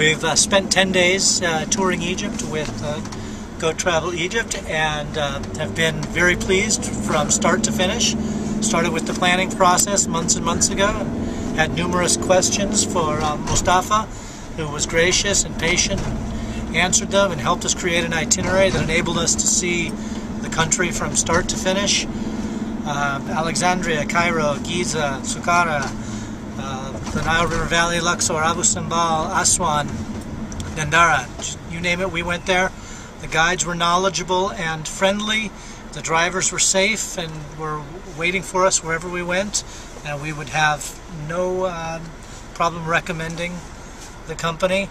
We've spent 10 days touring Egypt with GoTravelEgypt and have been very pleased from start to finish. Started with the planning process months and months ago and had numerous questions for Mustafa, who was gracious and patient and answered them and helped us create an itinerary that enabled us to see the country from start to finish. Alexandria, Cairo, Giza, Sakkara, the Nile River Valley, Luxor, Abu Simbel, Aswan, Dendara, you name it, we went there. The guides were knowledgeable and friendly. The drivers were safe and were waiting for us wherever we went, and we would have no problem recommending the company.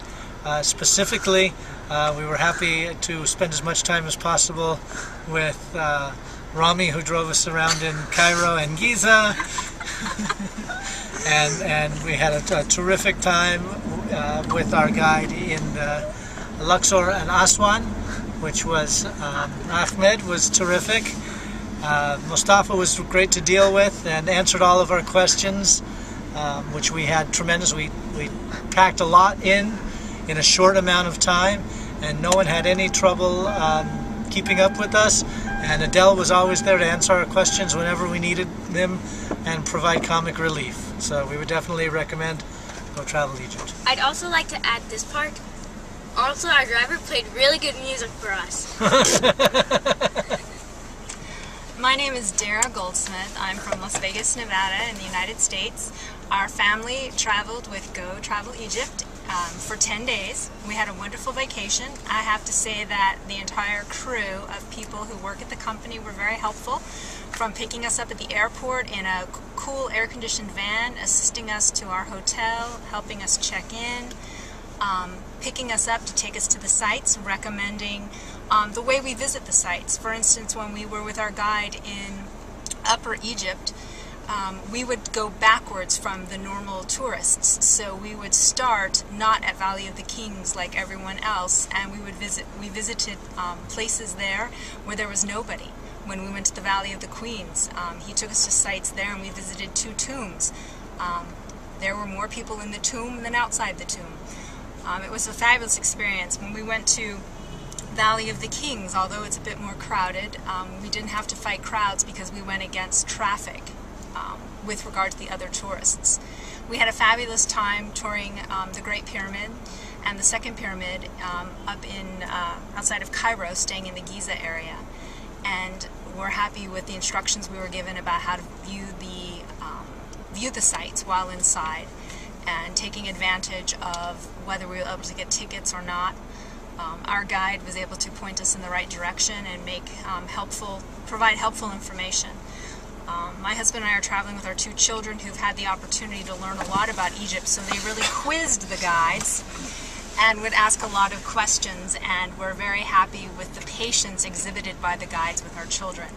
Specifically, we were happy to spend as much time as possible with Rami, who drove us around in Cairo and Giza, and we had a terrific time with our guide in Luxor and Aswan, which was Ahmed was terrific. Mustafa was great to deal with and answered all of our questions, which we had tremendous. We packed a lot in a short amount of time, and no one had any trouble keeping up with us. And Adele was always there to answer our questions whenever we needed them and provide comic relief. So we would definitely recommend GoTravelEgypt. I'd also like to add this part. Also, our driver played really good music for us. My name is Dara Goldsmith. I'm from Las Vegas, Nevada in the United States. Our family traveled with GoTravelEgypt for 10 days. We had a wonderful vacation. I have to say that the entire crew of people who work at the company were very helpful, from picking us up at the airport in a cool air-conditioned van, assisting us to our hotel, helping us check in, picking us up to take us to the sites, recommending the way we visit the sites. For instance, when we were with our guide in Upper Egypt, we would go backwards from the normal tourists. So we would start not at Valley of the Kings like everyone else, and we visited places there where there was nobody. When we went to the Valley of the Queens, he took us to sites there, and we visited 2 tombs. There were more people in the tomb than outside the tomb. It was a fabulous experience. When we went to Valley of the Kings, although it's a bit more crowded, we didn't have to fight crowds because we went against traffic with regard to the other tourists. We had a fabulous time touring the Great Pyramid and the Second Pyramid up in outside of Cairo, staying in the Giza area, and we're happy with the instructions we were given about how to view the sites while inside, and taking advantage of whether we were able to get tickets or not. Our guide was able to point us in the right direction and provide helpful information. My husband and I are traveling with our 2 children who've had the opportunity to learn a lot about Egypt, so they really quizzed the guides and would ask a lot of questions, and we're very happy with the patience exhibited by the guides with our children.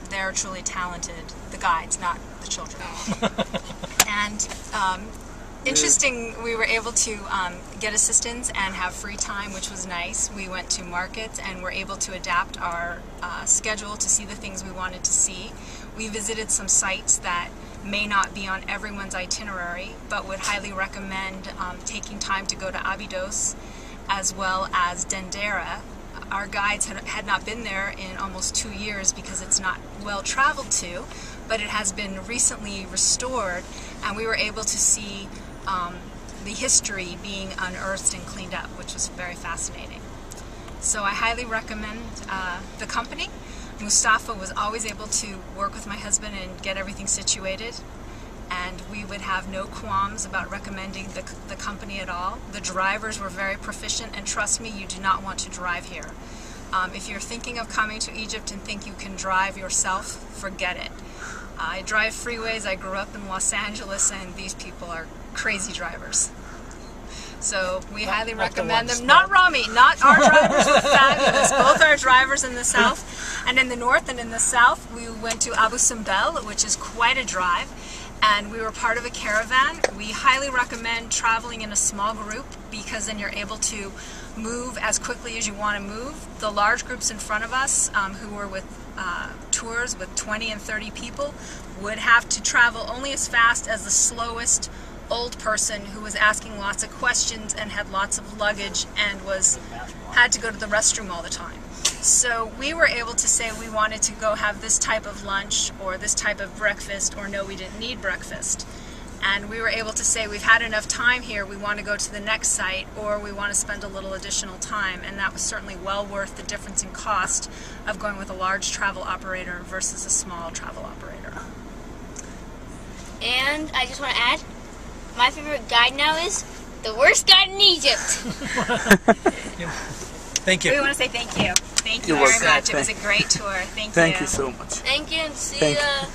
They're truly talented, the guides, not the children. And interesting, we were able to get assistance and have free time, which was nice. We went to markets and were able to adapt our schedule to see the things we wanted to see. We visited some sites that may not be on everyone's itinerary, but would highly recommend taking time to go to Abydos as well as Dendera. Our guides had not been there in almost 2 years because it's not well traveled to, but it has been recently restored, and we were able to see the history being unearthed and cleaned up, which was very fascinating. So I highly recommend the company. Mustafa was always able to work with my husband and get everything situated, and we would have no qualms about recommending the company at all. The drivers were very proficient, and trust me, you do not want to drive here. If you're thinking of coming to Egypt and think you can drive yourself, forget it. I drive freeways. I grew up in Los Angeles, and these people are crazy drivers. So we highly recommend them. Not Rami, not our drivers were fabulous. Both our drivers in the south and in the north, and in the south we went to Abu Simbel, which is quite a drive, and we were part of a caravan. We highly recommend traveling in a small group because then you're able to move as quickly as you want to move. The large groups in front of us who were with tours with 20 and 30 people would have to travel only as fast as the slowest old person who was asking lots of questions and had lots of luggage and had to go to the restroom all the time. So we were able to say we wanted to go have this type of lunch or this type of breakfast, or no, we didn't need breakfast. And we were able to say we've had enough time here, we want to go to the next site, or we want to spend a little additional time. And that was certainly well worth the difference in cost of going with a large travel operator versus a small travel operator. And I just want to add, my favorite guide now is the worst guide in Egypt. Thank you. We want to say thank you. Thank you very much. It was a great tour. Thank you. Thank you so much. Thank you, and see ya.